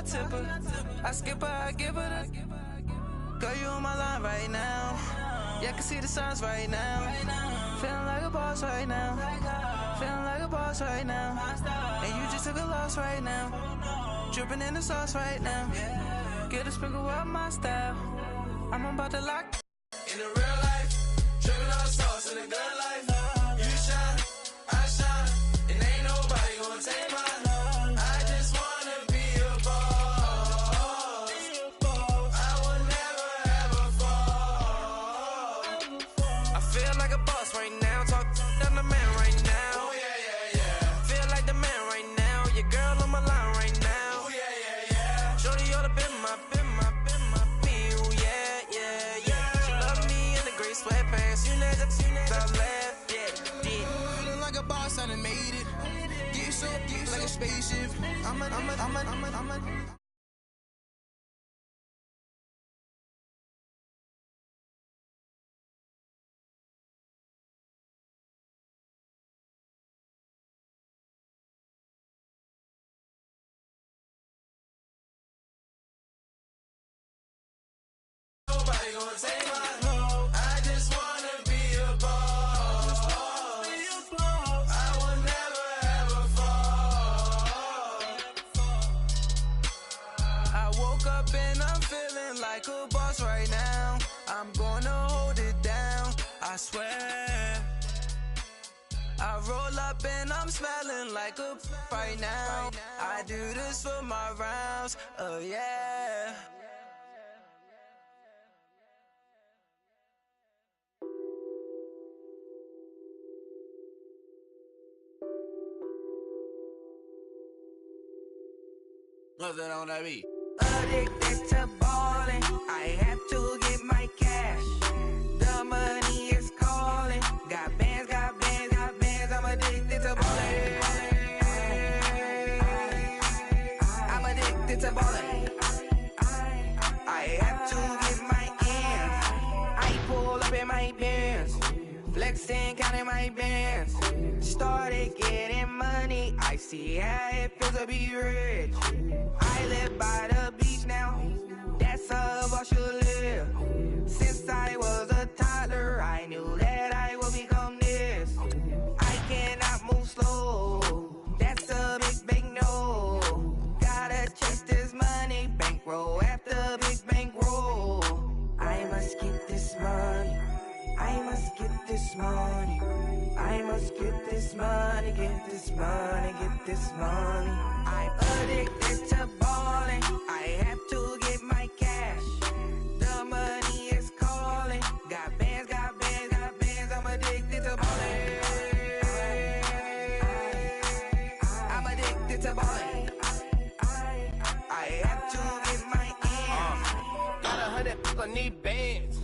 tipper. I skip her, I give her the. Girl, you on my line right now. Yeah, I can see the signs right now. Feeling like a boss right now. Feeling like a boss right now. And you just took a loss right now. Dripping in the sauce right now. Get a sprinkle up my style. I'm about to lock. In the real life, dripping on sauce. In the good life, you shine, I shine. And ain't nobody gonna take mine. I just wanna be a boss. I will never ever fall. I feel like a boss right now. Talk to the man right now. Oh yeah, yeah, yeah. Feel like the man right now. Your girl on my line right now. Oh yeah, yeah, yeah. Shorty oughta been my bee. Oh yeah, yeah, yeah. She love me in the gray sweatpants. You never I left, yeah. Feeling like a boss, I done made it. Get so like a spaceship. I'm a. Nobody gonna take my home. I just wanna be a boss. I will never ever fall. I woke up and I'm feeling like a boss right now. I'm gonna hold it down, I swear. I roll up and I'm smelling like a right now. I do this for my rounds, oh yeah. Nothing on that beat. Addicted to ballin', I have to get my cash. The money is calling. Got bands, got bands, got bands. I'm addicted to ballin'. I'm addicted to ballin'. I have to get my ends. I pull up in my bands, flexing, counting my bands. Started getting money. I see how it feels to be rich. I live by the beach now. That's how I should live. Since I was a toddler, I knew that I would become this. I cannot move slow. That's a big no. Gotta chase this money, bankroll after big bankroll. I must get this money. I must get this money. I must get this money, get this money, get this money. I'm addicted to ballin'. I have to get my cash. The money is calling. Got bands, got bands, got bands. I'm addicted to ballin'. I'm addicted to ballin'. I have to get my ends. Got 100, I need bands.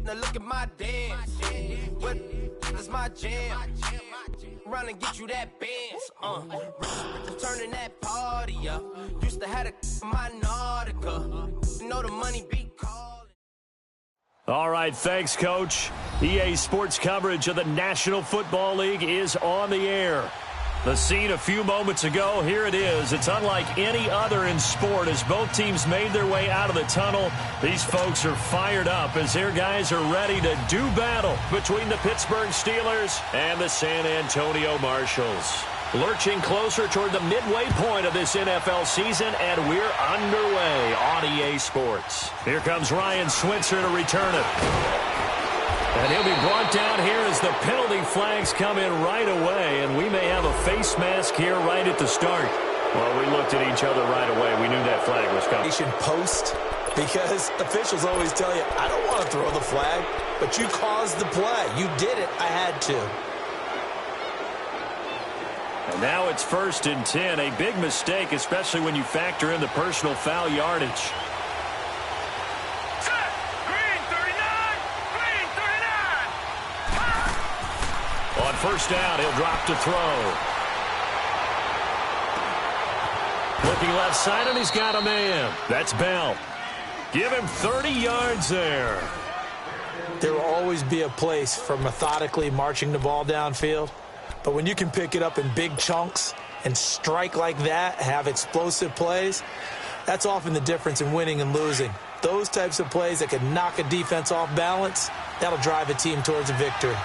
Now look at my dance. What is my jam? Run and get you that bands. Turning that party up. Used to have a my Nautica. You know the money be calling. All right, thanks, Coach. EA Sports coverage of the National Football League is on the air. The scene a few moments ago, here it is. It's unlike any other in sport as both teams made their way out of the tunnel. These folks are fired up as their guys are ready to do battle between the Pittsburgh Steelers and the San Antonio Marshals. Lurching closer toward the midway point of this NFL season, and we're underway on EA Sports. Here comes Ryan Switzer to return it. And he'll be brought down here as the penalty flags come in right away, and we may have a face mask here right at the start. Well, we looked at each other right away. We knew that flag was coming. You should post, because officials always tell you, I don't want to throw the flag, but you caused the play. You did it. I had to. And now it's 1st and 10. A big mistake, especially when you factor in the personal foul yardage. On 1st down, he'll drop to throw. Looking left side, and he's got a man. That's Bell. Give him 30 yards there. There will always be a place for methodically marching the ball downfield. But when you can pick it up in big chunks and strike like that, have explosive plays, that's often the difference in winning and losing. Those types of plays that can knock a defense off balance, that'll drive a team towards a victory.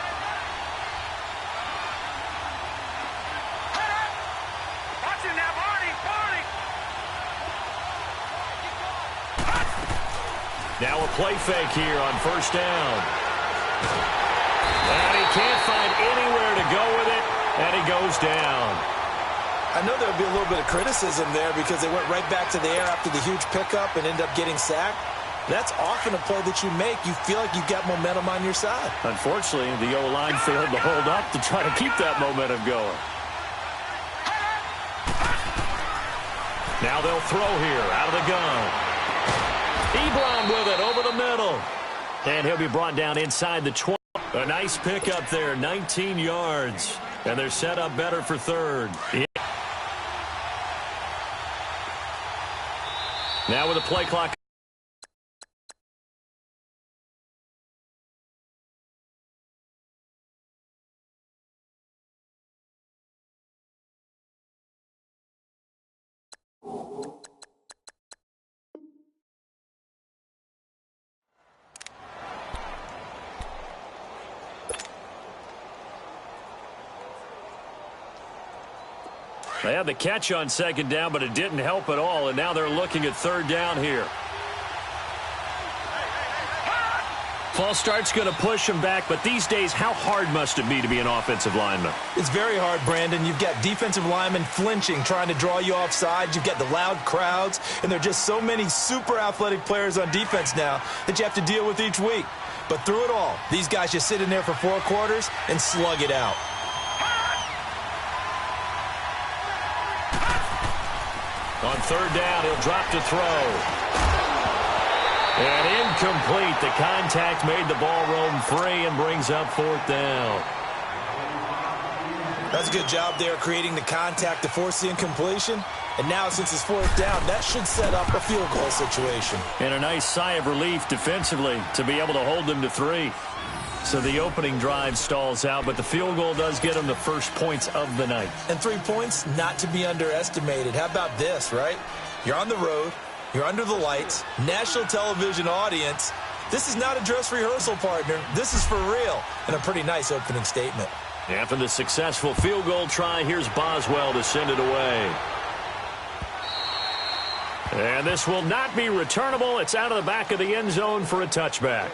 Now a play fake here on first down. And he can't find anywhere to go with it, and he goes down. I know there'll be a little bit of criticism there because they went right back to the air after the huge pickup and ended up getting sacked. That's often a play that you make. You feel like you've got momentum on your side. Unfortunately, the O-line failed to hold up to try to keep that momentum going. Now they'll throw here out of the gun. Ebron with it over the middle. And he'll be brought down inside the 20. A nice pickup there, 19 yards. And they're set up better for third. Now with the play clock. They had the catch on second down, but it didn't help at all, and now they're looking at third down here. False start's going to push him back, but these days, how hard must it be to be an offensive lineman? It's very hard, Brandon. You've got defensive linemen flinching, trying to draw you off sides. You've got the loud crowds, and there are just so many super athletic players on defense now that you have to deal with each week. But through it all, these guys just sit in there for 4 quarters and slug it out. On third down, he'll drop to throw. And incomplete. The contact made the ball roam free and brings up fourth down. That's a good job there creating the contact to force the incompletion. And now since it's fourth down, that should set up a field goal situation. And a nice sigh of relief defensively to be able to hold them to 3. So the opening drive stalls out, but the field goal does get them the first points of the night. And 3 points, not to be underestimated. How about this, right? You're on the road. You're under the lights. National television audience. This is not a dress rehearsal, partner. This is for real. And a pretty nice opening statement. After the successful field goal try, here's Boswell to send it away. And this will not be returnable. It's out of the back of the end zone for a touchback.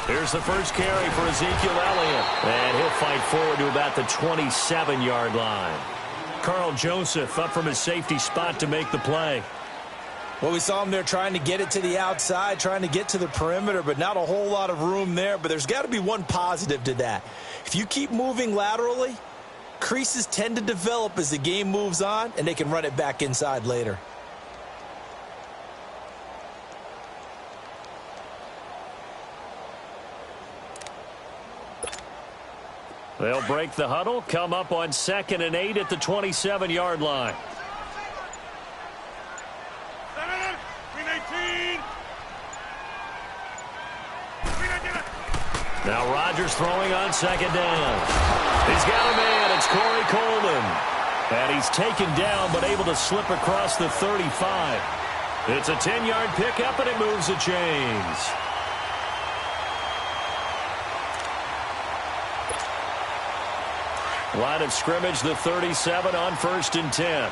Here's the first carry for Ezekiel Elliott. And he'll fight forward to about the 27-yard line. Carl Joseph up from his safety spot to make the play. Well, we saw him there trying to get it to the outside, trying to get to the perimeter, but not a whole lot of room there. But there's got to be one positive to that. If you keep moving laterally, creases tend to develop as the game moves on, and they can run it back inside later. They'll break the huddle, come up on 2nd and 8 at the 27-yard line. Now Rodgers throwing on 2nd down. He's got a man. It's Corey Coleman. And he's taken down but able to slip across the 35. It's a 10-yard pickup, and it moves the chains. Line of scrimmage, the 37 on 1st and 10. Inside.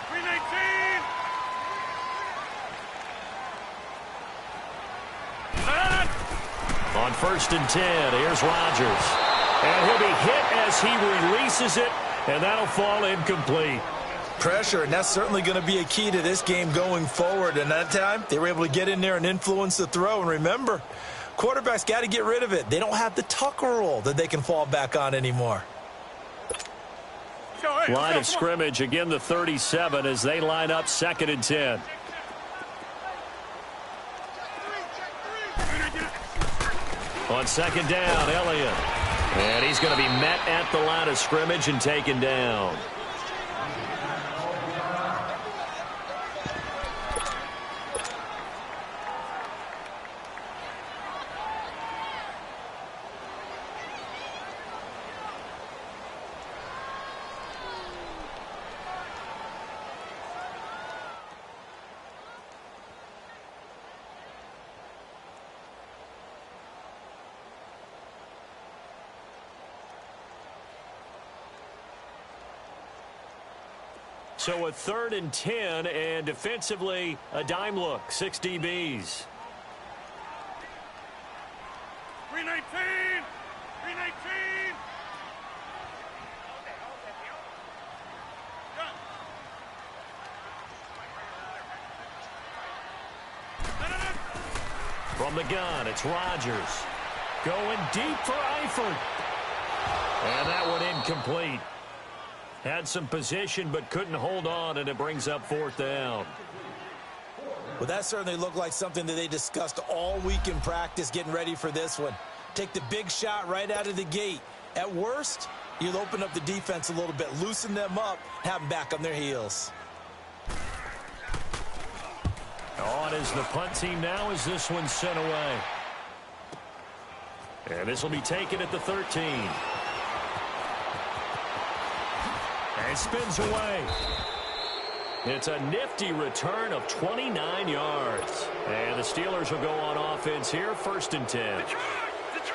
319. On 1st and 10, here's Rodgers. And he'll be hit as he releases it, and that'll fall incomplete. Pressure, and that's certainly going to be a key to this game going forward. And that time, they were able to get in there and influence the throw. And remember, quarterbacks got to get rid of it. They don't have the tucker roll that they can fall back on anymore. Line of scrimmage, again the 37 as they line up 2nd and 10. On 2nd down, Elliott. And he's going to be met at the line of scrimmage and taken down. So a 3rd and 10, and defensively, a dime look, 6 DBs. 319. 319. From the gun, it's Rodgers. Going deep for Eifert. And that one incomplete. Had some position but couldn't hold on, and it brings up 4th down. Well, that certainly looked like something that they discussed all week in practice getting ready for this one. Take the big shot right out of the gate. At worst, you'll open up the defense a little bit, loosen them up, have them back on their heels. On is the punt team now as this one's sent away. And this will be taken at the 13. And spins away. It's a nifty return of 29 yards. And the Steelers will go on offense here, 1st and 10.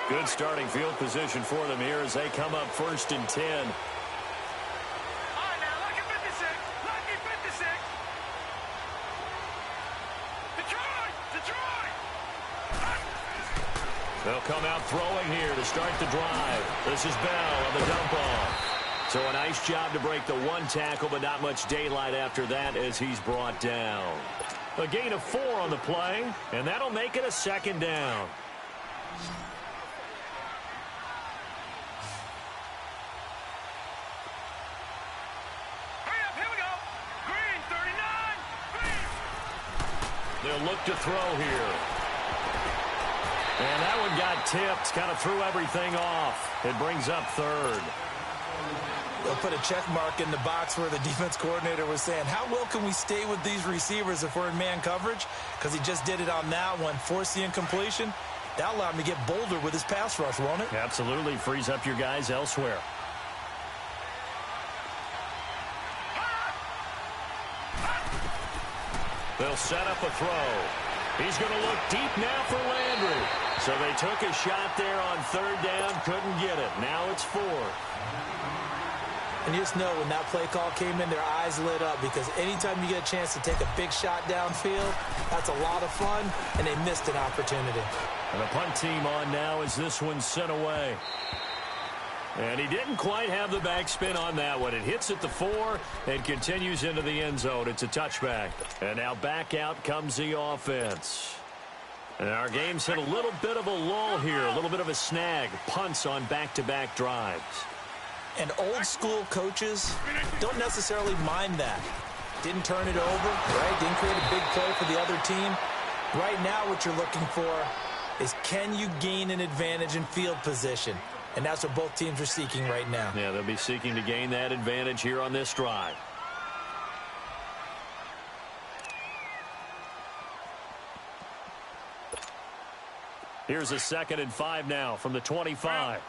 Good starting field position for them here as they come up 1st and 10. They'll come out throwing here to start the drive. This is Bell on the dump off. So a nice job to break the 1 tackle, but not much daylight after that as he's brought down. A gain of 4 on the play, and that'll make it a 2nd down. Hurry up, here we go. Green, 39. Green. They'll look to throw here. And that one got tipped, kind of threw everything off. It brings up 3rd. They'll put a check mark in the box where the defense coordinator was saying, how well can we stay with these receivers if we're in man coverage? Because he just did it on that one, forced the incompletion. That allowed him to get bolder with his pass rush, won't it? Absolutely, frees up your guys elsewhere. They'll set up a throw. He's going to look deep now for Landry. So they took a shot there on 3rd down, couldn't get it. Now it's 4th. And you just know when that play call came in, their eyes lit up, because anytime you get a chance to take a big shot downfield, that's a lot of fun, and they missed an opportunity. And the punt team on now as this one's sent away. And he didn't quite have the backspin on that one. It hits at the 4 and continues into the end zone. It's a touchback. And now back out comes the offense. And our game's hit a little bit of a lull here, a little bit of a snag. Punts on back-to-back drives. And old-school coaches don't necessarily mind that. Didn't turn it over, right? Didn't create a big play for the other team. Right now what you're looking for is, can you gain an advantage in field position? And that's what both teams are seeking right now. Yeah, they'll be seeking to gain that advantage here on this drive. Here's a 2nd and 5 now from the 25.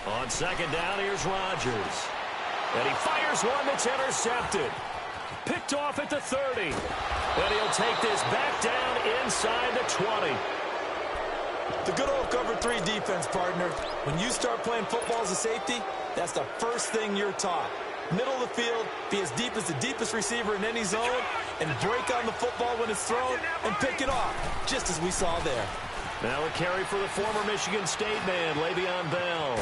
On 2nd down, here's Rodgers. And he fires one that's intercepted. Picked off at the 30. And he'll take this back down inside the 20. The good old cover 3 defense, partner. When you start playing football as a safety, that's the first thing you're taught. Middle of the field, be as deep as the deepest receiver in any zone, and break on the football when it's thrown and pick it off, just as we saw there. Now a carry for the former Michigan State man, Le'Veon Bell.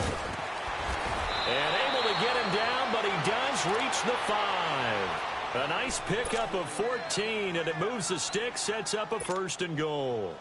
And able to get him down, but he does reach the 5. A nice pickup of 14, and it moves the stick, sets up a 1st and goal.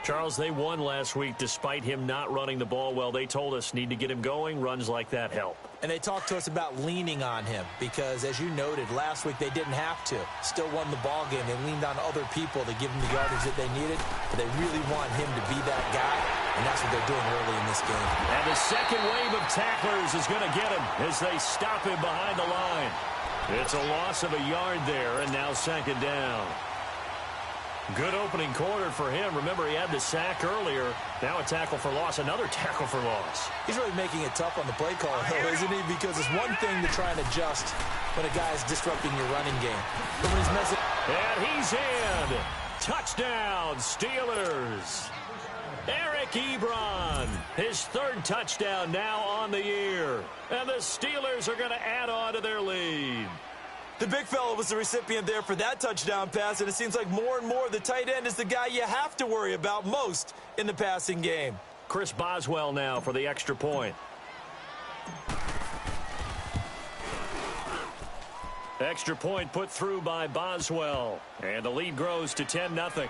Charles, they won last week despite him not running the ball well. They told us need to get him going. Runs like that help. And they talked to us about leaning on him because, as you noted, last week they didn't have to. Still won the ball game. They leaned on other people to give them the yardage that they needed, but they really want him to be that guy, and that's what they're doing early in this game. And the second wave of tacklers is going to get him as they stop him behind the line. It's a loss of a yard there, and now 2nd down. Good opening quarter for him. Remember, he had the sack earlier. Now a tackle for loss, another tackle for loss. He's really making it tough on the play call, though, isn't he? Because it's one thing to try and adjust when a guy is disrupting your running game. But when he's messing... And he's in. Touchdown, Steelers. Eric Ebron, his 3rd touchdown now on the year. And the Steelers are going to add on to their lead. The big fella was the recipient there for that touchdown pass, and it seems like more and more the tight end is the guy you have to worry about most in the passing game. Chris Boswell now for the extra point. Extra point put through by Boswell, and the lead grows to 10-0.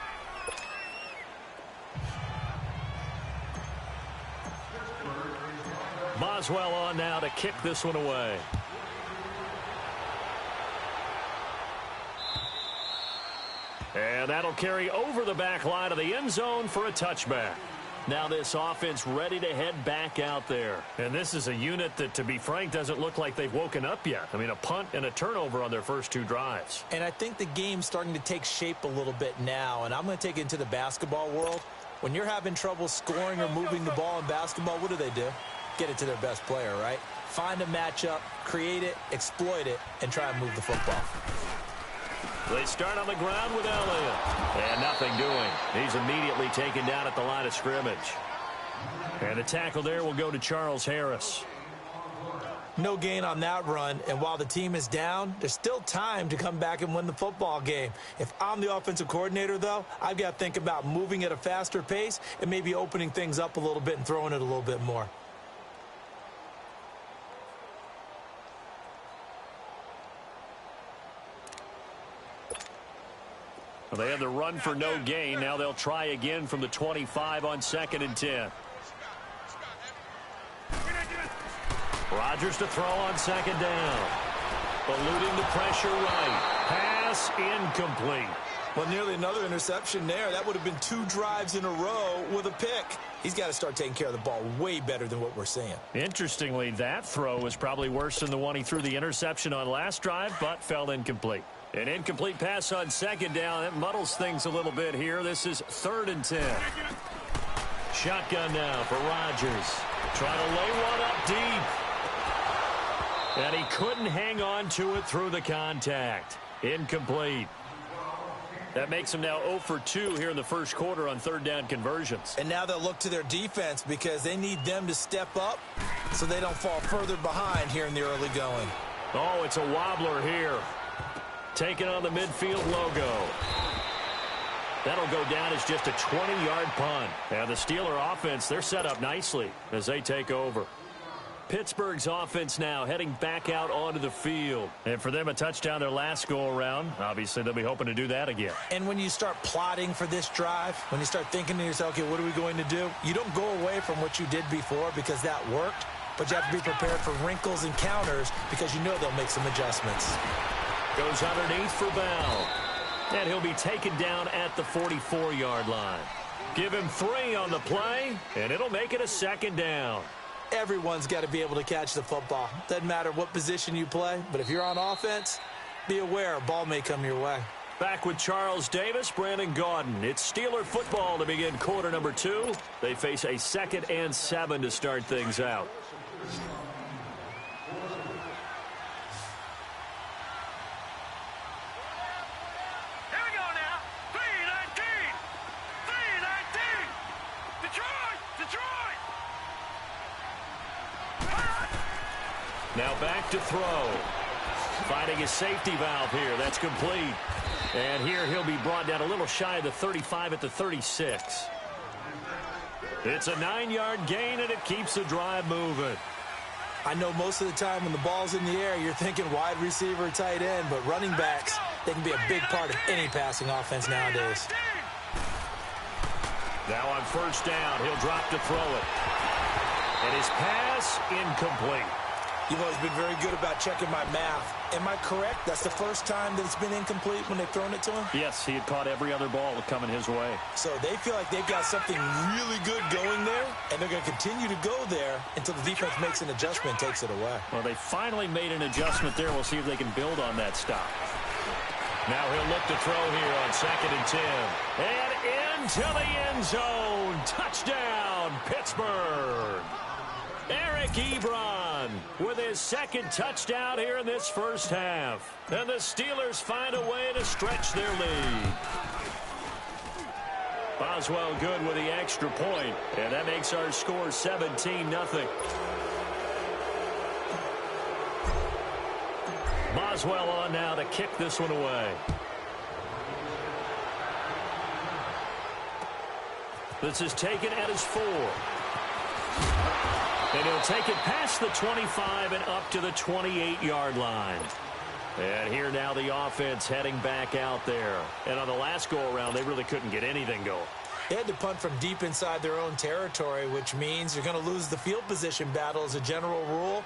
Boswell on now to kick this one away. And that'll carry over the back line of the end zone for a touchback. Now this offense ready to head back out there. And this is a unit that, to be frank, doesn't look like they've woken up yet. I mean, a punt and a turnover on their first 2 drives. And I think the game's starting to take shape a little bit now. And I'm going to take it into the basketball world. When you're having trouble scoring or moving the ball in basketball, what do? Get it to their best player, right? Find a matchup, create it, exploit it, and try and move the football. They start on the ground with Elliott. And nothing doing. He's immediately taken down at the line of scrimmage. And the tackle there will go to Charles Harris. No gain on that run, and while the team is down, there's still time to come back and win the football game. If I'm the offensive coordinator, though, I've got to think about moving at a faster pace and maybe opening things up a little bit and throwing it a little bit more. Well, they had the run for no gain. Now they'll try again from the 25 on 2nd and 10. Rodgers to throw on 2nd down. Eluding the pressure right. Pass incomplete. Well, nearly another interception there. That would have been 2 drives in a row with a pick. He's got to start taking care of the ball way better than what we're seeing. Interestingly, that throw was probably worse than the one he threw the interception on last drive, but fell incomplete. An incomplete pass on 2nd down. That muddles things a little bit here. This is 3rd and 10. Shotgun now for Rodgers. Trying to lay one up deep. And he couldn't hang on to it through the contact. Incomplete. That makes them now 0 for 2 here in the first quarter on third down conversions. And now they'll look to their defense because they need them to step up so they don't fall further behind here in the early going. Oh, it's a wobbler here. Taking on the midfield logo. That'll go down as just a 20-yard punt. And the Steeler offense, they're set up nicely as they take over. Pittsburgh's offense now heading back out onto the field. And for them, a touchdown their last go-around. Obviously, they'll be hoping to do that again. And when you start plotting for this drive, when you start thinking to yourself, okay, what are we going to do? You don't go away from what you did before because that worked, but you have to be prepared for wrinkles and counters because you know they'll make some adjustments. Goes underneath for Bell. And he'll be taken down at the 44-yard line. Give him 3 on the play, and it'll make it a second down. Everyone's got to be able to catch the football. Doesn't matter what position you play, but if you're on offense, be aware a ball may come your way. Back with Charles Davis, Brandon Gaudin. It's Steeler football to begin quarter number 2. They face a 2nd and 7 to start things out. Here we go now. 3-19. 3-19. Detroit. Now back to throw. Finding his safety valve here. That's complete. And here he'll be brought down a little shy of the 35 at the 36. It's a 9-yard gain, and it keeps the drive moving. I know most of the time when the ball's in the air, you're thinking wide receiver, tight end, but running backs, they can be a big part of any passing offense nowadays. Now on first down, he'll drop to throw it. And his pass incomplete. You've always been very good about checking my math. Am I correct? That's the first time that it's been incomplete when they've thrown it to him? Yes, he had caught every other ball coming his way. So they feel like they've got something really good going there, and they're going to continue to go there until the defense makes an adjustment and takes it away. Well, they finally made an adjustment there. We'll see if they can build on that stop. Now he'll look to throw here on 2nd and 10. And into the end zone. Touchdown, Pittsburgh. Eric Ebron with his 2nd touchdown here in this first half. And the Steelers find a way to stretch their lead. Boswell good with the extra point, and that makes our score 17-0. Boswell on now to kick this one away. This is taken at his 4. And he'll take it past the 25 and up to the 28-yard line. And here now the offense heading back out there. And on the last go-around, they really couldn't get anything going. They had to punt from deep inside their own territory, which means you're going to lose the field position battle as a general rule.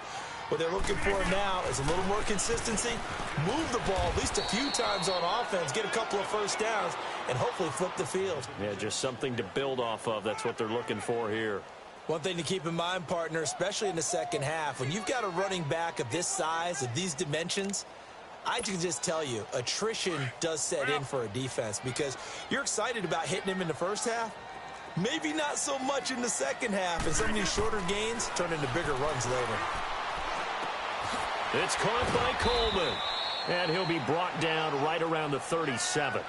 What they're looking for now is a little more consistency, move the ball at least a few times on offense, get a couple of first downs, and hopefully flip the field. Yeah, just something to build off of. That's what they're looking for here. One thing to keep in mind, partner, especially in the second half, when you've got a running back of this size, of these dimensions, I can just tell you, attrition does set in for a defense because you're excited about hitting him in the first half. Maybe not so much in the second half, and some of these shorter gains turn into bigger runs later. It's caught by Coleman, and he'll be brought down right around the 37.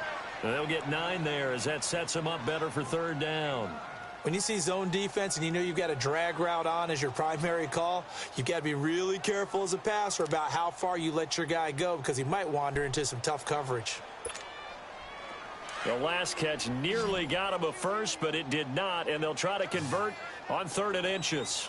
And they'll get 9 there as that sets him up better for third down. When you see zone defense and you know you've got a drag route on as your primary call, you've got to be really careful as a passer about how far you let your guy go because he might wander into some tough coverage. The last catch nearly got him a first, but it did not, and they'll try to convert on 3rd and inches.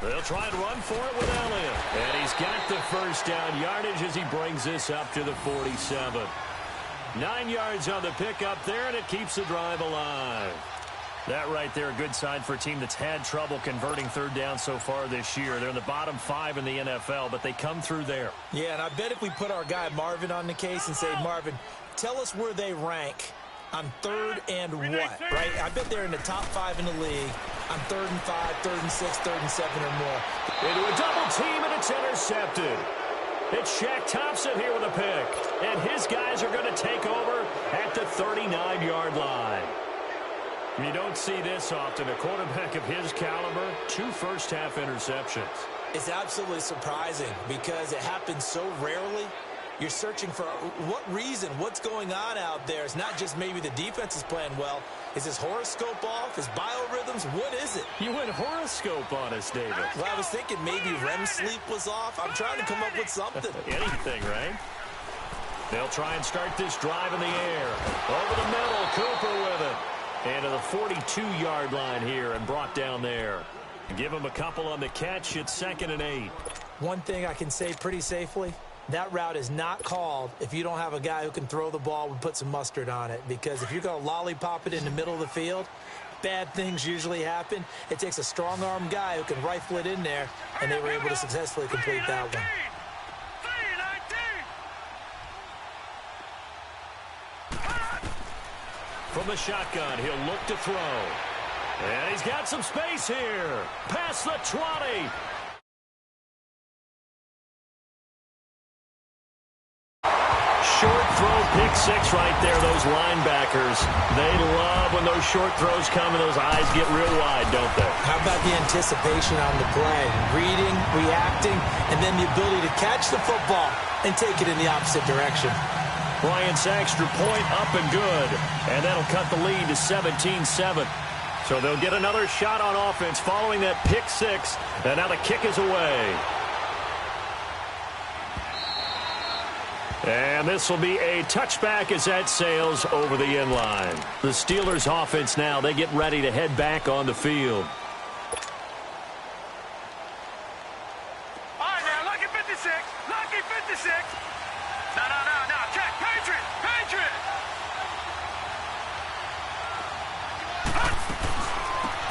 They'll try and run for it with Elliott. And he's got the first down yardage as he brings this up to the 47. 9 yards on the pickup there, and it keeps the drive alive. That right there, a good sign for a team that's had trouble converting third down so far this year. They're in the bottom 5 in the NFL, but they come through there. Yeah, and I bet if we put our guy Marvin on the case and say, Marvin, tell us where they rank on 3rd and what, right? I bet they're in the top 5 in the league on 3rd and 5, 3rd and 6, 3rd and 7 or more. Into a double team, and it's intercepted. It's Shaq Thompson here with a pick, and his guys are going to take over at the 39-yard line. You don't see this often. A quarterback of his caliber, 2 first-half interceptions. It's absolutely surprising because it happens so rarely. You're searching for what reason, what's going on out there. It's not just maybe the defense is playing well. Is his horoscope off? His biorhythms? What is it? You went horoscope on us, David. Well, I was thinking maybe REM sleep was off. I'm trying to come up with something. Anything, right? They'll try and start this drive in the air. Over the middle, Cooper with it. And to the 42-yard line here and brought down there. Give him a couple on the catch. It's 2nd and 8. One thing I can say pretty safely, that route is not called if you don't have a guy who can throw the ball and put some mustard on it. Because if you're going to lollipop it in the middle of the field, bad things usually happen. It takes a strong-arm guy who can rifle it in there, and they were able to successfully complete that one. From the shotgun, he'll look to throw. And he's got some space here. Past the 20. Short throw, pick 6 right there, those linebackers. They love when those short throws come and those eyes get real wide, don't they? How about the anticipation on the play? Reading, reacting, and then the ability to catch the football and take it in the opposite direction. Bryant's extra point up and good. And that'll cut the lead to 17-7. So they'll get another shot on offense following that pick 6. And now the kick is away. And this will be a touchback as that sails over the end line. The Steelers offense now, they get ready to head back on the field. All right, now, lucky 56. Lucky 56. No. Check. Patriot.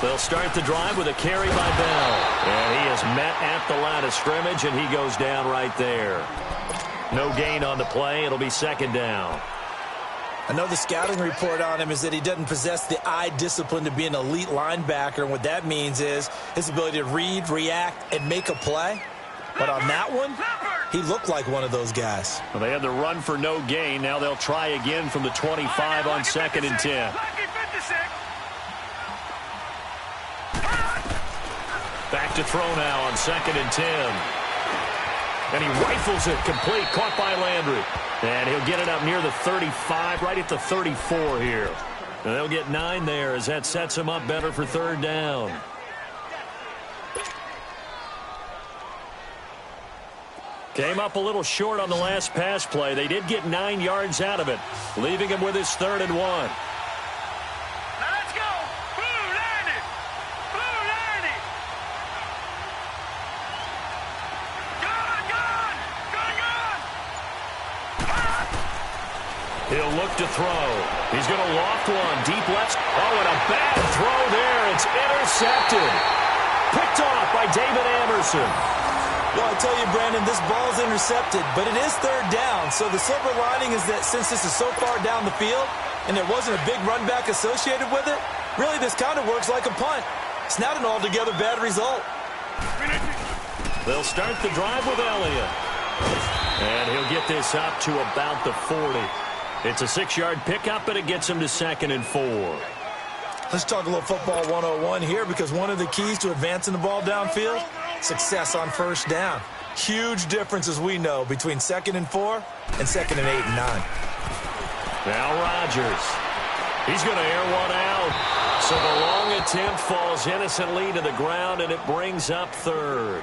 They'll start the drive with a carry by Bell. And he is met at the line of scrimmage, and he goes down right there. No gain on the play. It'll be 2nd down. I know the scouting report on him is that he doesn't possess the eye discipline to be an elite linebacker. And what that means is his ability to read, react, and make a play. But on that one, he looked like one of those guys. Well, they had the run for no gain. Now they'll try again from the 25 on 2nd and 10. Back to throw now on 2nd and 10. And he rifles it complete, caught by Landry. And he'll get it up near the 35, right at the 34 here. And they'll get 9 there as that sets him up better for 3rd down. Came up a little short on the last pass play. They did get 9 yards out of it, leaving him with his 3rd and 1. He'll look to throw. He's going to loft one. Deep left. Oh, and a bad throw there. It's intercepted. Picked off by David Amerson. Well, I tell you, Brandon, this ball's intercepted, but it is 3rd down. So the silver lining is that since this is so far down the field and there wasn't a big run back associated with it, really this kind of works like a punt. It's not an altogether bad result. They'll start the drive with Elliott. And he'll get this up to about the 40. It's a 6-yard pickup, and it gets him to 2nd and 4. Let's talk a little football 101 here, because one of the keys to advancing the ball downfield, success on 1st down. Huge difference, as we know, between 2nd and 4 and 2nd and 8 and 9. Now Rodgers. He's going to air one out. So the long attempt falls innocently to the ground, and it brings up 3rd.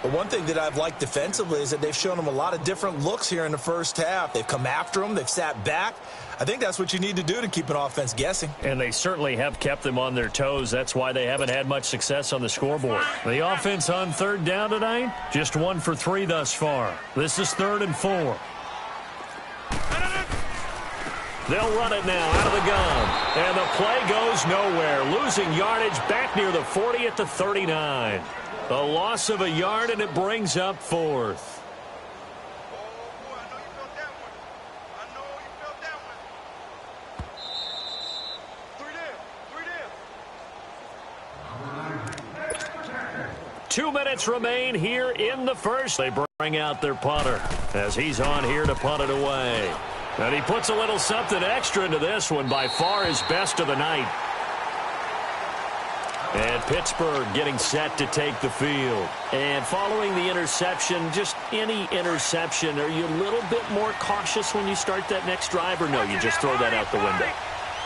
But one thing that I've liked defensively is that they've shown them a lot of different looks here in the 1st half. They've come after them. They've sat back. I think that's what you need to do to keep an offense guessing. And they certainly have kept them on their toes. That's why they haven't had much success on the scoreboard. The offense on 3rd down tonight, just 1 for 3 thus far. This is 3rd and 4. They'll run it now out of the gun. And the play goes nowhere. Losing yardage back near the 40 at the 39. A loss of a yard, and it brings up 4th. Two minutes remain here in the 1st. They bring out their punter as he's on here to punt it away. And he puts a little something extra into this one, by far his best of the night. And Pittsburgh getting set to take the field. And following the interception, just any interception, are you a little bit more cautious when you start that next drive, or no, you just throw that out the window?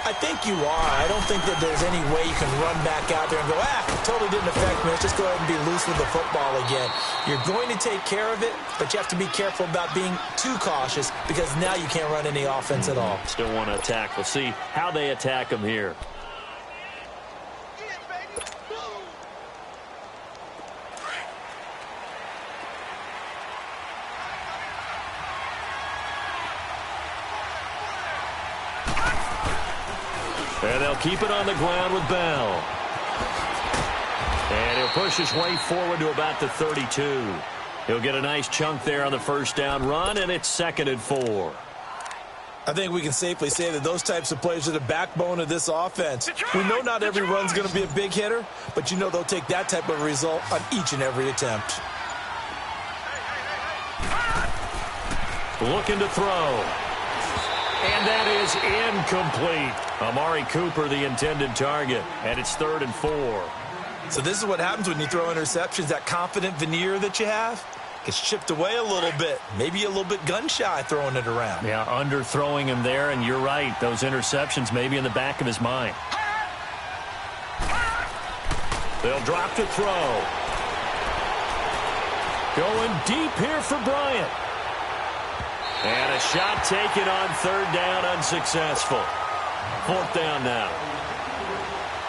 I think you are. I don't think that there's any way you can run back out there and go, totally didn't affect me. Let's just go ahead and be loose with the football again. You're going to take care of it, but you have to be careful about being too cautious because now you can't run any offense at all. Still want to attack. We'll see how they attack them here. And they'll keep it on the ground with Bell. And he'll push his way forward to about the 32. He'll get a nice chunk there on the first down run, and it's 2nd and 4. I think we can safely say that those types of plays are the backbone of this offense. We know not every run's going to be a big hitter, but you know they'll take that type of result on each and every attempt. Looking to throw. And that is incomplete. Amari Cooper, the intended target, and it's 3rd and 4. So this is what happens when you throw interceptions. That confident veneer that you have gets chipped away a little bit. Maybe a little bit gun-shy throwing it around. Yeah, underthrowing him there, and you're right. Those interceptions may be in the back of his mind. They'll drop to throw. Going deep here for Bryant. And a shot taken on 3rd down, unsuccessful. 4th down now.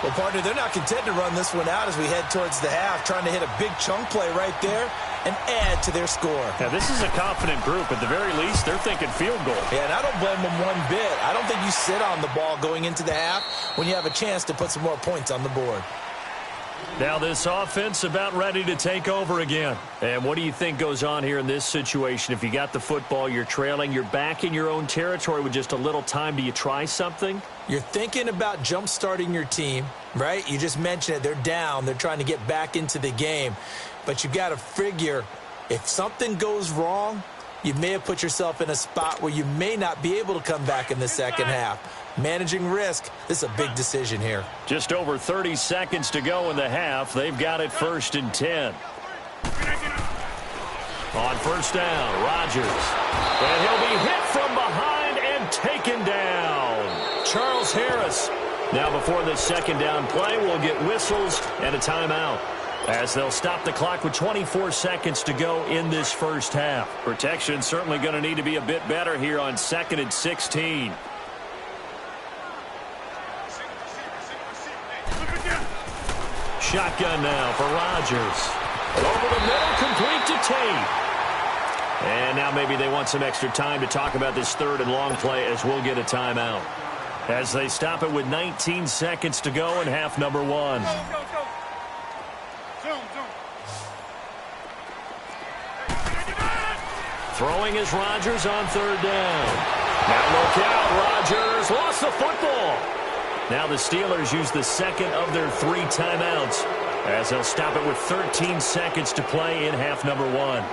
Well, partner, they're not content to run this one out as we head towards the half, trying to hit a big chunk play right there and add to their score. Now, this is a confident group. At the very least, they're thinking field goal. Yeah, and I don't blame them one bit. I don't think you sit on the ball going into the half when you have a chance to put some more points on the board. Now this offense about ready to take over again. And what do you think goes on here in this situation? If you got the football, you're trailing, you're back in your own territory with just a little time. Do you try something? You're thinking about jump-starting your team, right? You just mentioned it. They're down. They're trying to get back into the game. But you've got to figure if something goes wrong, you may have put yourself in a spot where you may not be able to come back in the second half. Managing risk, this is a big decision here. Just over 30 seconds to go in the half. They've got it 1st and 10. On 1st down, Rodgers. And he'll be hit from behind and taken down. Charles Harris. Now before this 2nd down play, we'll get whistles and a timeout, as they'll stop the clock with 24 seconds to go in this first half. Protection certainly going to need to be a bit better here on 2nd and 16. Shotgun now for Rodgers. Over the middle, complete to Tate. And now maybe they want some extra time to talk about this 3rd and long play, as we'll get a timeout, as they stop it with 19 seconds to go in half number 1. Go. Zoom. Throwing is Rodgers on 3rd down. Now look out, Rodgers lost the football. Now the Steelers use the 2nd of their 3 timeouts, as they'll stop it with 13 seconds to play in half number 1.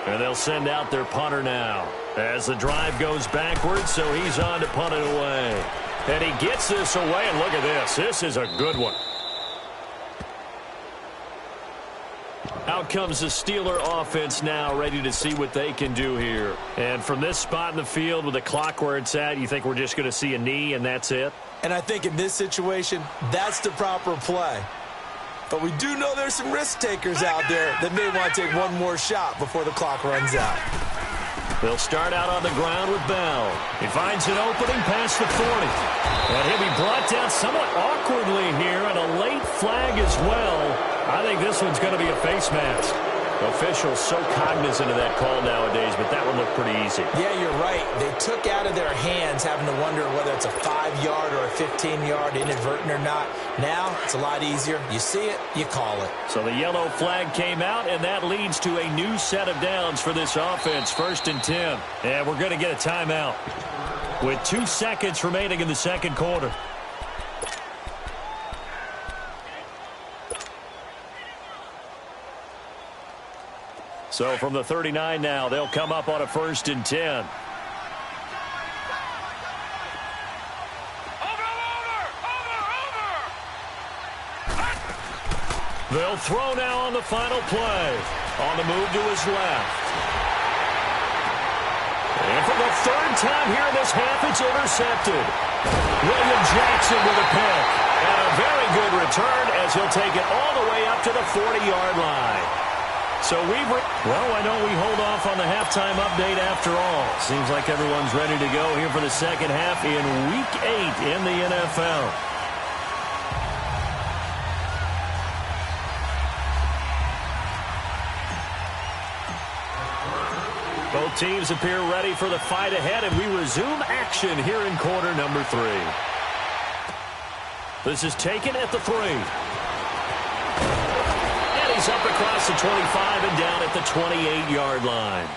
And they'll send out their punter now, as the drive goes backwards, so he's on to punt it away. And he gets this away, and look at this. This is a good one. Out comes the Steeler offense now, ready to see what they can do here. And from this spot in the field with the clock where it's at, you think we're just going to see a knee and that's it? And I think in this situation, that's the proper play. But we do know there's some risk takers out there that may want to take one more shot before the clock runs out. They'll start out on the ground with Bell. He finds an opening past the 40. And he'll be brought down somewhat awkwardly here, and a late flag as well. I think this one's going to be a face mask. Officials so cognizant of that call nowadays, but that one looked pretty easy. Yeah, you're right. They took out of their hands having to wonder whether it's a 5-yard or a 15-yard inadvertent or not. Now, it's a lot easier. You see it, you call it. So the yellow flag came out, and that leads to a new set of downs for this offense, 1st and 10. And we're going to get a timeout with 2 seconds remaining in the second quarter. So from the 39 now, they'll come up on a 1st and 10. They'll throw now on the final play. On the move to his left. And for the third time here in this half, it's intercepted. William Jackson with a pick. And a very good return as he'll take it all the way up to the 40-yard line. So why don't we hold off on the halftime update after all? Seems like everyone's ready to go here for the second half in Week 8 in the NFL. Both teams appear ready for the fight ahead, and we resume action here in quarter number 3. This is taken at the 3. And he's up across the 25 and down at the 28-yard line.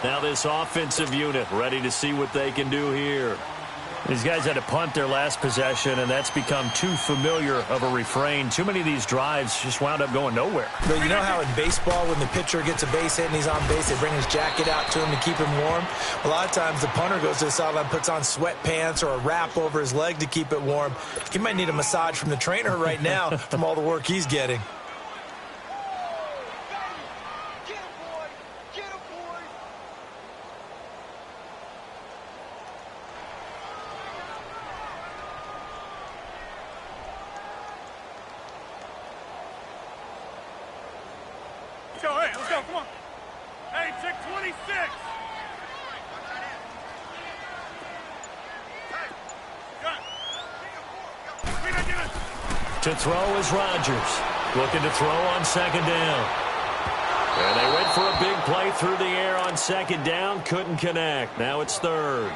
Now this offensive unit ready to see what they can do here. These guys had to punt their last possession, and that's become too familiar of a refrain. Too many of these drives just wound up going nowhere. But you know how in baseball, when the pitcher gets a base hit and he's on base, they bring his jacket out to him to keep him warm? A lot of times the punter goes to the sideline, puts on sweatpants or a wrap over his leg to keep it warm. He might need a massage from the trainer right now from all the work he's getting. Let's go, come on. Hey, check 26. To throw is Rodgers. Looking to throw on second down. And they went for a big play through the air on second down. Couldn't connect. Now it's third.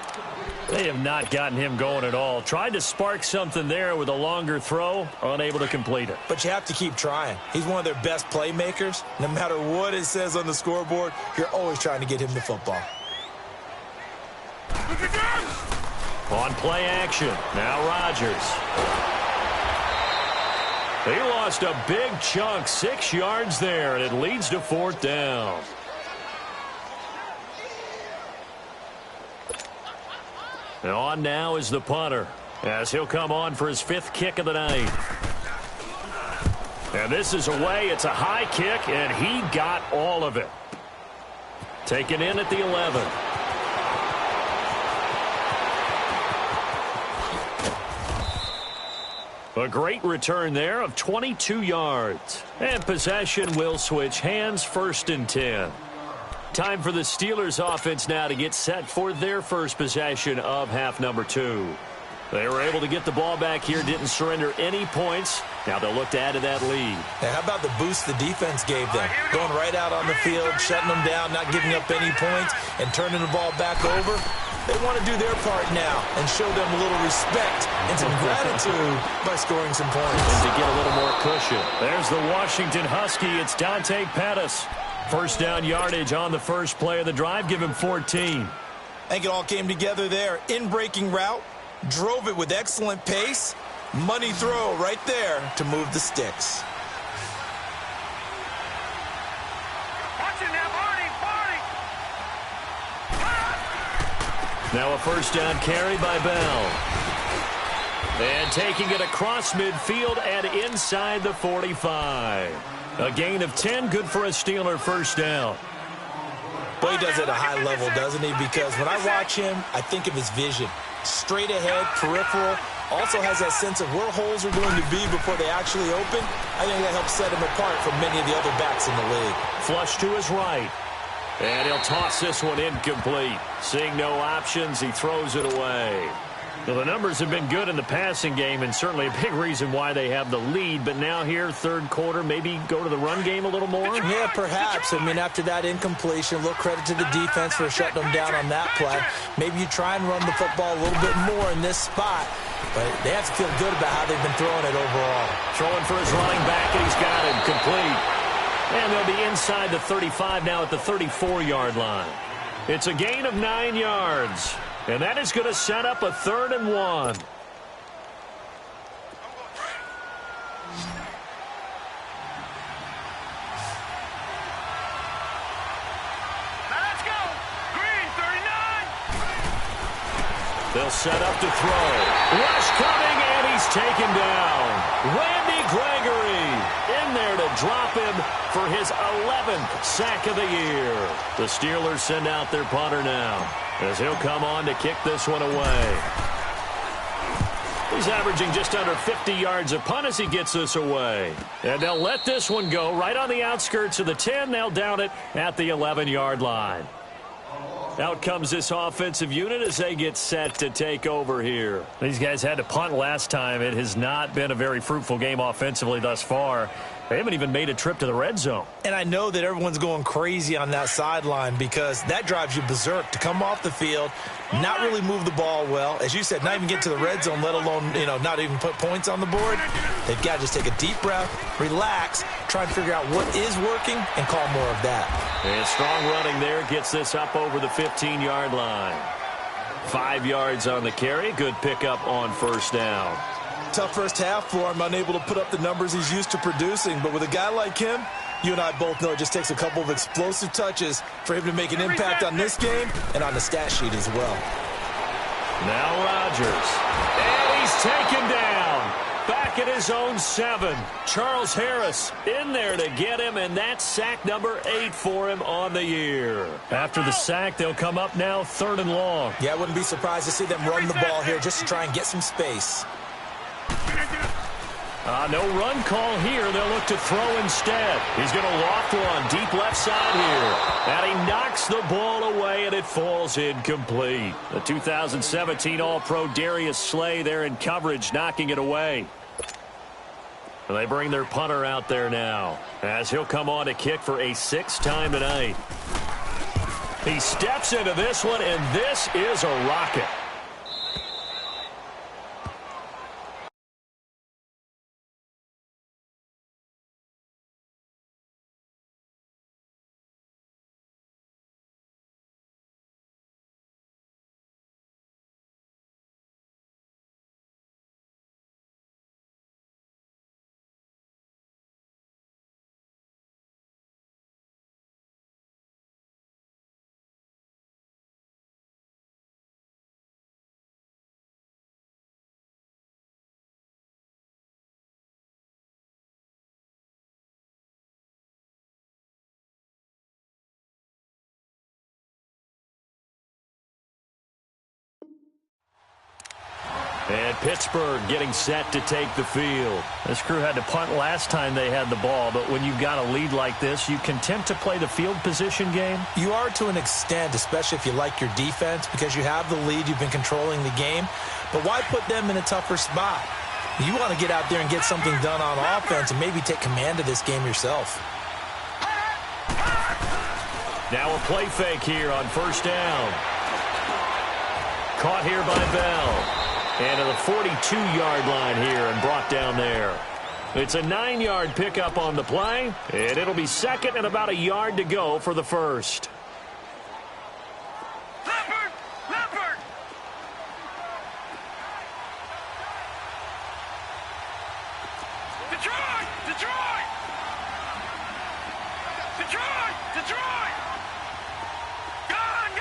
They have not gotten him going at all. Tried to spark something there with a longer throw. Unable to complete it. But you have to keep trying. He's one of their best playmakers. No matter what it says on the scoreboard, you're always trying to get him the football. On play action. Now Rodgers. They lost a big chunk, 6 yards there, and it leads to fourth down. And on now is the punter, as he'll come on for his 5th kick of the night. And this is away. It's a high kick, and he got all of it. Taken in at the 11. A great return there of 22 yards. And possession will switch hands, 1st and 10. Time for the Steelers offense now to get set for their first possession of half number 2. They were able to get the ball back here, didn't surrender any points. Now they'll look to add to that lead. Now, how about the boost the defense gave them? Going right out on the field, shutting them down, not giving up any points, and turning the ball back over. They want to do their part now and show them a little respect and some gratitude by scoring some points. And to get a little more cushion. There's the Washington Husky. It's Dante Pettis. First down yardage on the first play of the drive. Give him 14. I think it all came together there. In-breaking route. Drove it with excellent pace. Money throw right there to move the sticks. Now a first down carry by Bell. And taking it across midfield and inside the 45. A gain of 10, good for a Steeler first down. Boy, he does it at a high level, doesn't he? Because when I watch him, I think of his vision. Straight ahead, peripheral. Also has that sense of where holes are going to be before they actually open. I think that helps set him apart from many of the other backs in the league. Flush to his right. And he'll toss this one incomplete. Seeing no options, he throws it away. Well, the numbers have been good in the passing game, and certainly a big reason why they have the lead. But now here, third quarter, maybe go to the run game a little more? Yeah, perhaps. I mean, after that incompletion, a little credit to the defense for shutting them down on that play. Maybe you try and run the football a little bit more in this spot. But they have to feel good about how they've been throwing it overall. Throwing for his running back, and he's got it complete. And they'll be inside the 35 now at the 34-yard line. It's a gain of 9 yards. And that is going to set up a 3rd and 1. Now let's go. Green, 39. They'll set up to throw. Rush coming, and he's taken down. Randy Gregory in there to they'll drop him for his 11th sack of the year. The Steelers send out their punter now, as he'll come on to kick this one away. He's averaging just under 50 yards a punt as he gets this away. And they'll let this one go right on the outskirts of the 10. They'll down it at the 11-yard line. Out comes this offensive unit as they get set to take over here. These guys had to punt last time. It has not been a very fruitful game offensively thus far. They haven't even made a trip to the red zone. And I know that everyone's going crazy on that sideline because that drives you berserk to come off the field, not really move the ball well. As you said, not even get to the red zone, let alone, not even put points on the board. They've got to just take a deep breath, relax, try and figure out what is working, and call more of that. And strong running there gets this up over the 15-yard line. 5 yards on the carry. Good pickup on first down. Tough first half for him, unable to put up the numbers he's used to producing. But with a guy like him, you and I both know it just takes a couple of explosive touches for him to make an impact on this game and on the stat sheet as well. Now Rodgers. And he's taken down. Back at his own 7. Charles Harris in there to get him, and that's sack number 8 for him on the year. After the sack, they'll come up now 3rd and long. Yeah, I wouldn't be surprised to see them run the ball here just to try and get some space. No run call here. They'll look to throw instead. He's going to loft one deep left side here. And he knocks the ball away, and it falls incomplete. The 2017 All-Pro Darius Slay there in coverage, knocking it away. And they bring their punter out there now, as he'll come on to kick for a 6th time tonight. He steps into this one, and this is a rocket. And Pittsburgh getting set to take the field. This crew had to punt last time they had the ball, but when you've got a lead like this, you content to play the field position game? You are to an extent, especially if you like your defense, because you have the lead, you've been controlling the game. But why put them in a tougher spot? You want to get out there and get something done on offense and maybe take command of this game yourself. Now a play fake here on first down. Caught here by Bell. And to the 42-yard line here and brought down there. It's a 9-yard pickup on the play, and it'll be 2nd and about a yard to go for the first. Leopard! Detroit! Gone!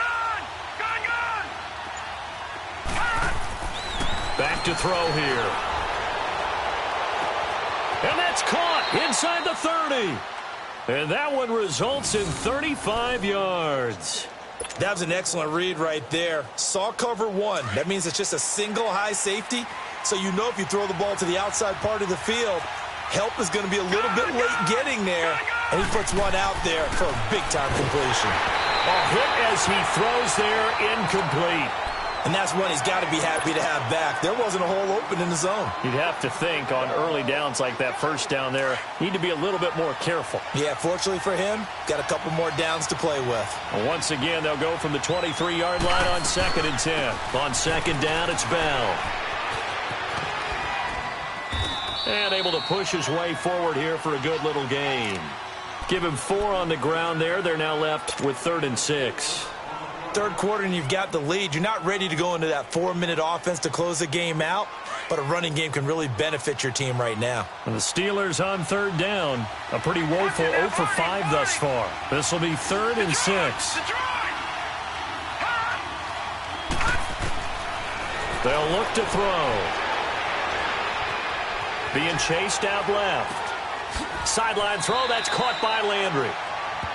Back to throw here. And that's caught inside the 30. And that one results in 35 yards. That was an excellent read right there. Saw cover 1. That means it's just a single high safety. So you know if you throw the ball to the outside part of the field, help is going to be a little bit late getting there. And he puts one out there for a big-time completion. A hit as he throws there, incomplete. And that's one he's got to be happy to have back. There wasn't a hole open in the zone. You'd have to think on early downs like that first down there, need to be a little bit more careful. Yeah, fortunately for him, got a couple more downs to play with. Well, once again, they'll go from the 23-yard line on 2nd and 10. On 2nd down, it's Bell. And able to push his way forward here for a good little gain. Give him 4 on the ground there. They're now left with 3rd and 6. Third quarter and you've got the lead. You're not ready to go into that 4-minute offense to close the game out, but a running game can really benefit your team right now. And the Steelers on 3rd down. A pretty woeful 0 for 5 thus far. This will be 3rd and 6. They'll look to throw. Being chased out left. Sideline throw, that's caught by Landry.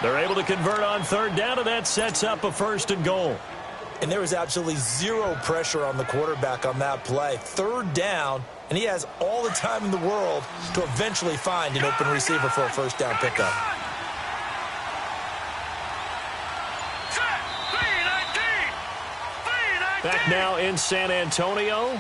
They're able to convert on third down, and that sets up a 1st and goal. And there was absolutely zero pressure on the quarterback on that play. Third down, and he has all the time in the world to eventually find an open receiver for a 1st down pickup. Back now in San Antonio.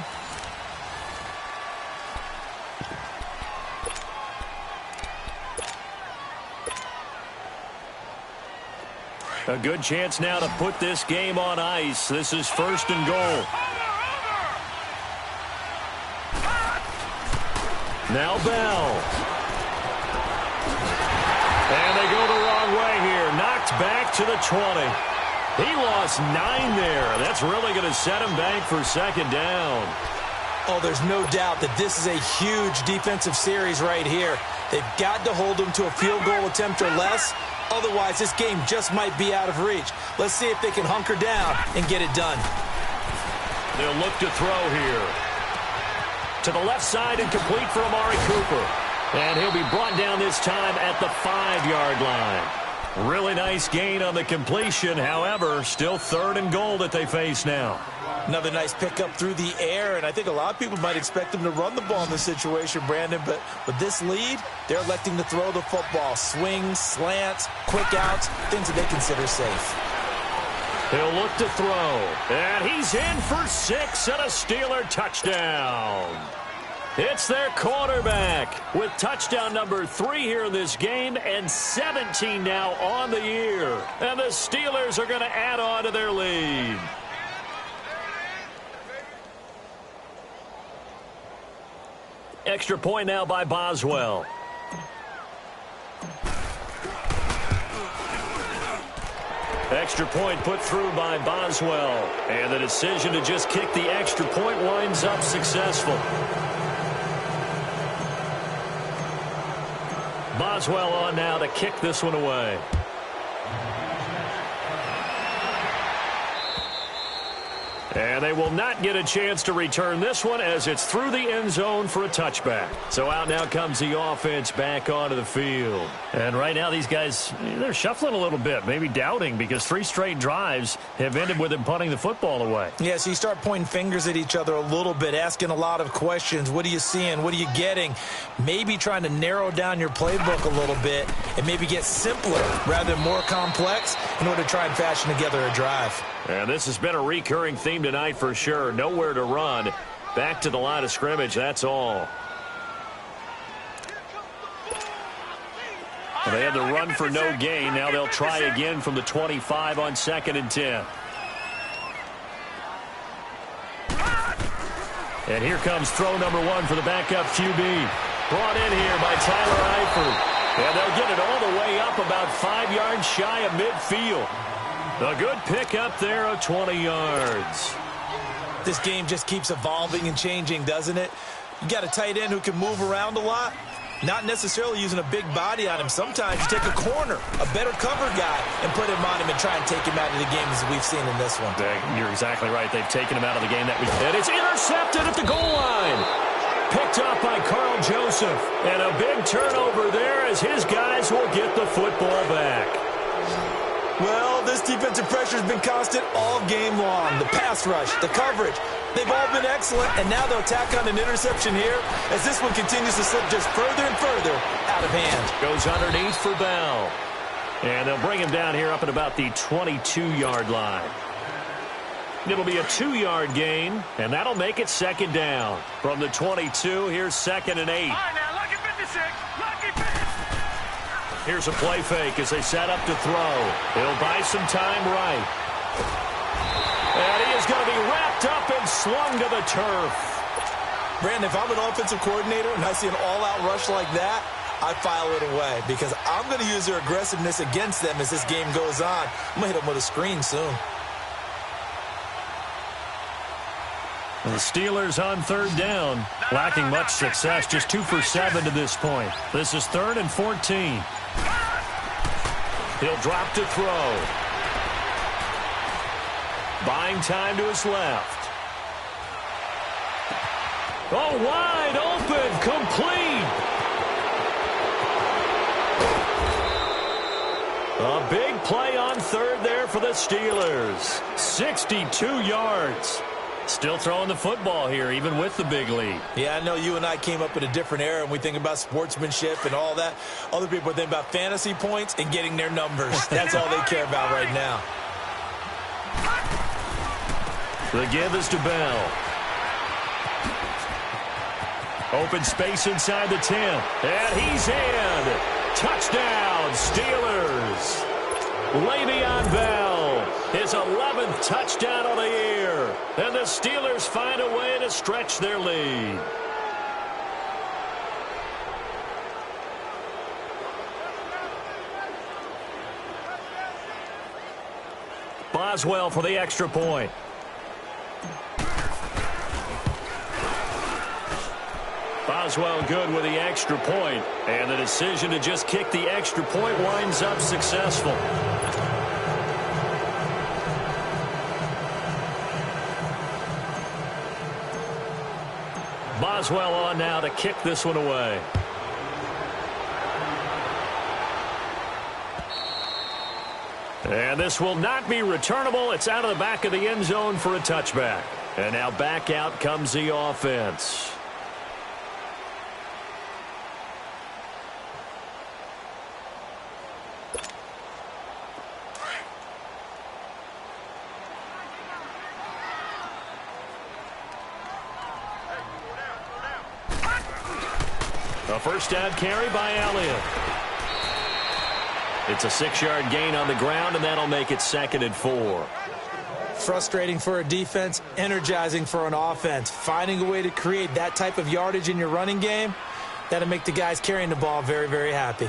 A good chance now to put this game on ice. This is 1st and goal. Now Bell. And they go the wrong way here. Knocked back to the 20. He lost 9 there. That's really going to set him back for 2nd down. Oh, there's no doubt that this is a huge defensive series right here. They've got to hold them to a field goal attempt or less. Otherwise, this game just might be out of reach. Let's see if they can hunker down and get it done. They'll look to throw here. To the left side and complete for Amari Cooper. And he'll be brought down this time at the 5-yard line. Really nice gain on the completion. However, still 3rd and goal that they face now. Another nice pickup through the air, and I think a lot of people might expect them to run the ball in this situation, Brandon, but with this lead, they're electing to throw the football. Swings, slants, quick outs, things that they consider safe. He'll look to throw, and he's in for 6 and a Steeler touchdown. It's their quarterback with touchdown number 3 here in this game and 17 now on the year. And the Steelers are going to add on to their lead. Extra point now by Boswell. Extra point put through by Boswell. And the decision to just kick the extra point winds up successful. Boswell on now to kick this one away. And they will not get a chance to return this one as it's through the end zone for a touchback. So out now comes the offense back onto the field. And right now these guys, they're shuffling a little bit, maybe doubting because 3 straight drives have ended with them punting the football away. Yeah, so you start pointing fingers at each other a little bit, asking a lot of questions. What are you seeing? What are you getting? Maybe trying to narrow down your playbook a little bit and maybe get simpler rather than more complex in order to try and fashion together a drive. And this has been a recurring theme tonight for sure. Nowhere to run. Back to the line of scrimmage, that's all. Well, they had the run for no gain. Now they'll try again from the 25 on 2nd and 10. And here comes throw number 1 for the backup QB. Brought in here by Tyler Eifert. And they'll get it all the way up about 5 yards shy of midfield. A good pick up there of 20 yards. This game just keeps evolving and changing, doesn't it? You got a tight end who can move around a lot. Not necessarily using a big body on him. Sometimes you take a corner, a better cover guy, and put him on him and try and take him out of the game as we've seen in this one. You're exactly right. They've taken him out of the game that week. And it's intercepted at the goal line. Picked up by Carl Joseph. And a big turnover there as his guys will get the football back. Well, this defensive pressure has been constant all game long. The pass rush, the coverage, they've all been excellent, and now they'll tack on an interception here as this one continues to slip just further and further out of hand. Goes underneath for Bell. And they'll bring him down here up at about the 22-yard line. It'll be a 2-yard gain, and that'll make it 2nd down. From the 22, here's 2nd and 8. All right, now, lucky 56. Lucky 56. Here's a play fake as they set up to throw. He'll buy some time right. And he is going to be wrapped up and slung to the turf. Brandon, if I'm an offensive coordinator and I see an all-out rush like that, I file it away because I'm going to use their aggressiveness against them as this game goes on. I'm going to hit them with a screen soon. The Steelers on 3rd down, lacking much success, just 2 for 7 to this point. This is 3rd and 14. He'll drop to throw. Buying time to his left. Oh, wide open, complete. A big play on third there for the Steelers. 62 yards. Still throwing the football here, even with the big lead. Yeah, I know you and I came up in a different era, and we think about sportsmanship and all that. Other people think about fantasy points and getting their numbers. That's all they care about right now. The give is to Bell. Open space inside the 10. And he's in. Touchdown, Steelers. Le'Veon Bell, his 11th touchdown of the year. And the Steelers find a way to stretch their lead. Boswell for the extra point. Boswell good with the extra point, and the decision to just kick the extra point winds up successful. Boswell on now to kick this one away. And this will not be returnable. It's out of the back of the end zone for a touchback. And now back out comes the offense. A first down carry by Elliott. It's a 6-yard gain on the ground, and that'll make it 2nd and 4. Frustrating for a defense, energizing for an offense. Finding a way to create that type of yardage in your running game, that'll make the guys carrying the ball very, very happy.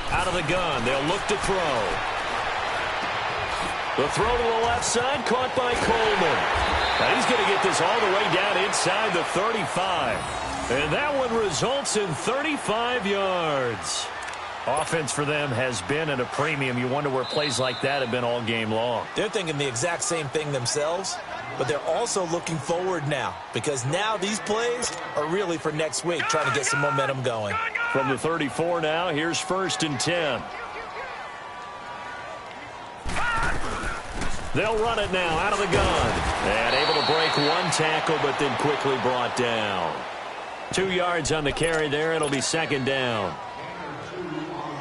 Out of the gun, they'll look to throw. The throw to the left side, caught by Coleman. Now he's going to get this all the way down inside the 35. And that one results in 35 yards. Offense for them has been at a premium. You wonder where plays like that have been all game long. They're thinking the exact same thing themselves, but they're also looking forward now, because now these plays are really for next week, trying to get some momentum going. From the 34 now, here's 1st and 10. They'll run it now out of the gun. And able to break one tackle, but then quickly brought down. 2 yards on the carry there. It'll be 2nd down.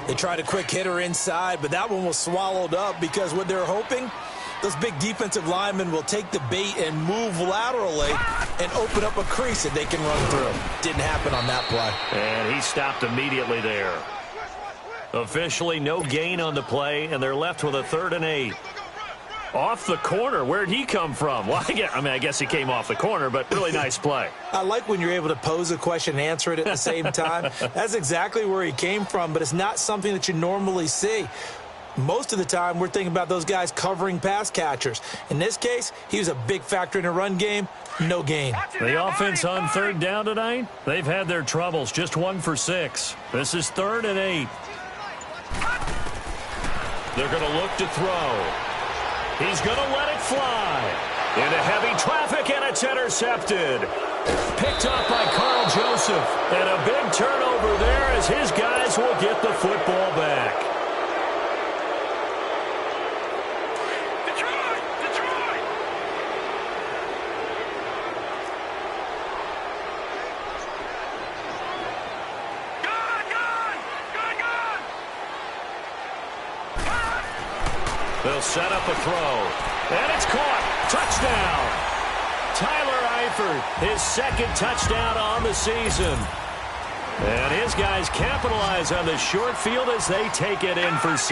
They tried a quick hitter inside, but that one was swallowed up because what they're hoping, those big defensive linemen will take the bait and move laterally and open up a crease that they can run through. Didn't happen on that play. And he stopped immediately there. Officially no gain on the play, and they're left with a 3rd and 8. Off the corner. Where'd he come from? Well, I guess he came off the corner, but really nice play. I like when you're able to pose a question and answer it at the same time. That's exactly where he came from, but it's not something that you normally see. Most of the time, we're thinking about those guys covering pass catchers. In this case, he was a big factor in the run game. No gain. The offense on 3rd down tonight, they've had their troubles. Just 1 for 6. This is 3rd and 8. They're going to look to throw. He's going to let it fly. Into heavy traffic, and it's intercepted. Picked up by Carl Joseph. And a big turnover there as his guys will get the football back. They'll set up a throw. And it's caught. Touchdown. Tyler Eifert, his 2nd touchdown on the season. And his guys capitalize on the short field as they take it in for 6.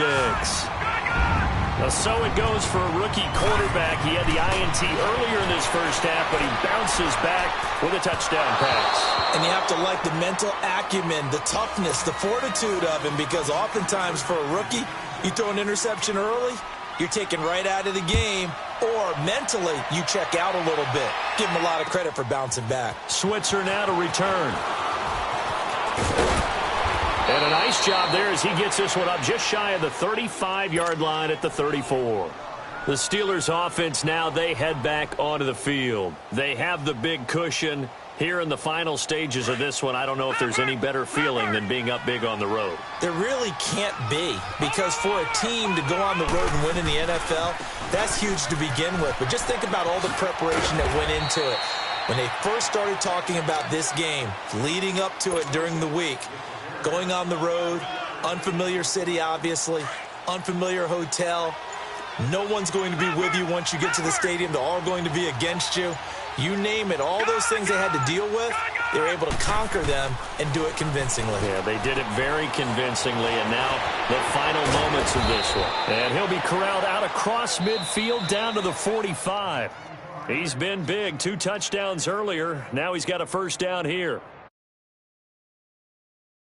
So it goes for a rookie quarterback. He had the INT earlier in this first half, but he bounces back with a touchdown pass. And you have to like the mental acumen, the toughness, the fortitude of him, because oftentimes for a rookie, you throw an interception early, you're taken right out of the game, or mentally you check out a little bit. Give him a lot of credit for bouncing back. Switzer now to return. And a nice job there as he gets this one up just shy of the 35-yard line at the 34. The Steelers offense now, they head back onto the field. They have the big cushion. Here in the final stages of this one, I don't know if there's any better feeling than being up big on the road. There really can't be, because for a team to go on the road and win in the NFL, that's huge to begin with. But just think about all the preparation that went into it. When they first started talking about this game, leading up to it during the week, going on the road, unfamiliar city, obviously, unfamiliar hotel. No one's going to be with you once you get to the stadium. They're all going to be against you. You name it, all those things they had to deal with, they were able to conquer them and do it convincingly. Yeah, they did it very convincingly, and now the final moments of this one. And he'll be corralled out across midfield down to the 45. He's been big, 2 touchdowns earlier. Now he's got a first down here.